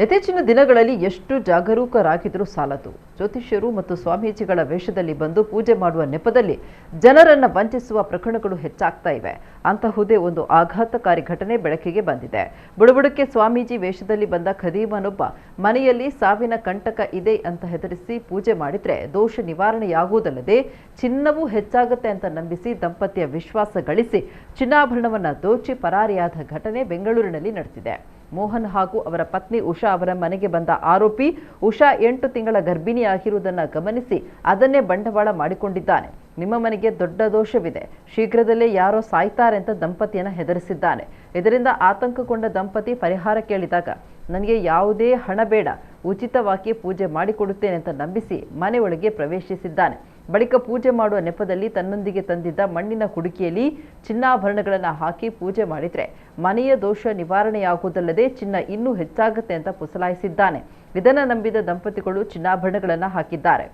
ಇತ್ತೀಚಿನ ದಿನಗಳಲ್ಲಿ ಎಷ್ಟು ಜಾಗರೂಕರಾಗಿದ್ರೂ ಸಾಲದು. ಜ್ಯೋತಿಷ್ಯರು ಮತ್ತು ಸ್ವಾಮೀಜಿಗಳ ವೇಷದಲ್ಲಿ ಬಂದು ಪೂಜೆ ಮಾಡುವ ನೆಪದಲ್ಲಿ ಜನರನ್ನ ವಂಚಿಸುವ ಪ್ರಕರಣಗಳು ಹೆಚ್ಚಾಗ್ತಾ ಇವೆ. ಅಂತಹುದೇ ಒಂದು ಆಘಾತಕಾರಿ ಘಟನೆ ಬೆಳಕಿಗೆ ಬಂದಿದೆ. ಬುಡಬುಡಕ್ಕೆ ಸ್ವಾಮೀಜಿ ವೇಷದಲ್ಲಿ ಬಂದ ಖದೀಮನೊಬ್ಬ ಮನೆಯಲ್ಲಿ ಸಾವಿನ ಕಂಟಕ ಇದೆ ಅಂತ ಹೆದರಿಸಿ ಪೂಜೆ ಮಾಡಿದ್ರೆ ದೋಷ ನಿವಾರಣೆಯಾಗುವುದಲ್ಲದೆ ಚಿನ್ನವೂ ಹೆಚ್ಚಾಗುತ್ತೆ ಅಂತ ನಂಬಿಸಿ ದಂಪತಿಯ ವಿಶ್ವಾಸ ಗಳಿಸಿ ಚಿನ್ನಾಭರಣವನ್ನ ದೋಚಿ ಪರಾರಿಯಾದ ಘಟನೆ ಬೆಂಗಳೂರಿನಲ್ಲಿ ನಡೆದಿದೆ. ಮೋಹನ್ ಹಾಗೂ ಅವರ ಪತ್ನಿ ಉಷಾ ಅವರ ಮನೆಗೆ ಬಂದ ಆರೋಪಿ ಉಷಾ 8 ತಿಂಗಳ ಗರ್ಭಿಣಿಯಾಗಿರುವುದನ್ನು ಗಮನಿಸಿ ಅದನ್ನೇ ಬಂಡವಾಳ ಮಾಡಿಕೊಂಡಿದ್ದಾನೆ. ನಿಮ್ಮ ಮನೆಗೆ ದೊಡ್ಡ ದೋಷವಿದೆ, ಶೀಘ್ರದಲ್ಲೇ ಯಾರೋ ಸಾಯ್ತಾರೆ ಅಂತ ದಂಪತಿಯನ್ನು ಹೆದರಿಸಿದ್ದಾನೆ. ಇದರಿಂದ ಆತಂಕಗೊಂಡ ದಂಪತಿ ಪರಿಹಾರ ಕೇಳಿದಾಗ ನನಗೆ ಯಾವುದೇ ಹಣ ಬೇಡ, ಉಚಿತವಾಗಿ ಪೂಜೆ ಮಾಡಿಕೊಡುತ್ತೇನೆ ಅಂತ ನಂಬಿಸಿ ಮನೆಯೊಳಗೆ ಪ್ರವೇಶಿಸಿದ್ದಾನೆ. ಬಳಿಕ ಪೂಜೆ ಮಾಡುವ ನೆಪದಲ್ಲಿ ತನ್ನೊಂದಿಗೆ ತಂದಿದ್ದ ಮಣ್ಣಿನ ಕುಡಿಕೆಯಲ್ಲಿ ಚಿನ್ನಾಭರಣಗಳನ್ನು ಹಾಕಿ ಪೂಜೆ ಮಾಡಿದ್ರೆ ಮನೆಯ ದೋಷ ನಿವಾರಣೆಯಾಗುವುದಲ್ಲದೆ ಚಿನ್ನ ಇನ್ನೂ ಹೆಚ್ಚಾಗುತ್ತೆ ಅಂತ ಪುಸಲಾಯಿಸಿದ್ದಾನೆ. ಇದನ್ನು ನಂಬಿದ ದಂಪತಿಗಳು ಚಿನ್ನಾಭರಣಗಳನ್ನು ಹಾಕಿದ್ದಾರೆ.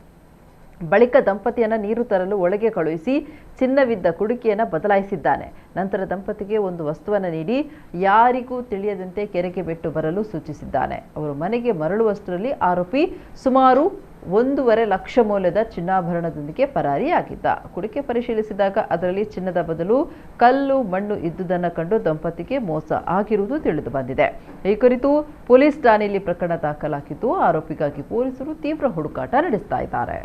ಬಳಿಕ ದಂಪತಿಯನ್ನು ನೀರು ತರಲು ಒಳಗೆ ಕಳುಹಿಸಿ ಚಿನ್ನವಿದ್ದ ಕುಡಿಕೆಯನ್ನು ಬದಲಾಯಿಸಿದ್ದಾನೆ. ನಂತರ ದಂಪತಿಗೆ ಒಂದು ವಸ್ತುವನ್ನು ನೀಡಿ ಯಾರಿಗೂ ತಿಳಿಯದಂತೆ ಕೆರೆಗೆ ಬಿಟ್ಟು ಬರಲು ಸೂಚಿಸಿದ್ದಾನೆ. ಅವರು ಮನೆಗೆ ಮರಳುವಷ್ಟರಲ್ಲಿ ಆರೋಪಿ ಸುಮಾರು 1.5 ಲಕ್ಷ ಮೌಲ್ಯದ ಚಿನ್ನಾಭರಣದೊಂದಿಗೆ ಪರಾರಿಯಾಗಿದ್ದ. ಕುಡಿಕೆ ಪರಿಶೀಲಿಸಿದಾಗ ಅದರಲ್ಲಿ ಚಿನ್ನದ ಬದಲು ಕಲ್ಲು ಮಣ್ಣು ಇದ್ದುದನ್ನು ಕಂಡು ದಂಪತಿಗೆ ಮೋಸ ಆಗಿರುವುದು ತಿಳಿದು ಬಂದಿದೆ. ಈ ಕುರಿತು ಪೊಲೀಸ್ ಠಾಣೆಯಲ್ಲಿ ಪ್ರಕರಣ ದಾಖಲಾಗಿದ್ದು ಆರೋಪಿಗಾಗಿ ಪೊಲೀಸರು ತೀವ್ರ ಹುಡುಕಾಟ ನಡೆಸ್ತಾ ಇದ್ದಾರೆ.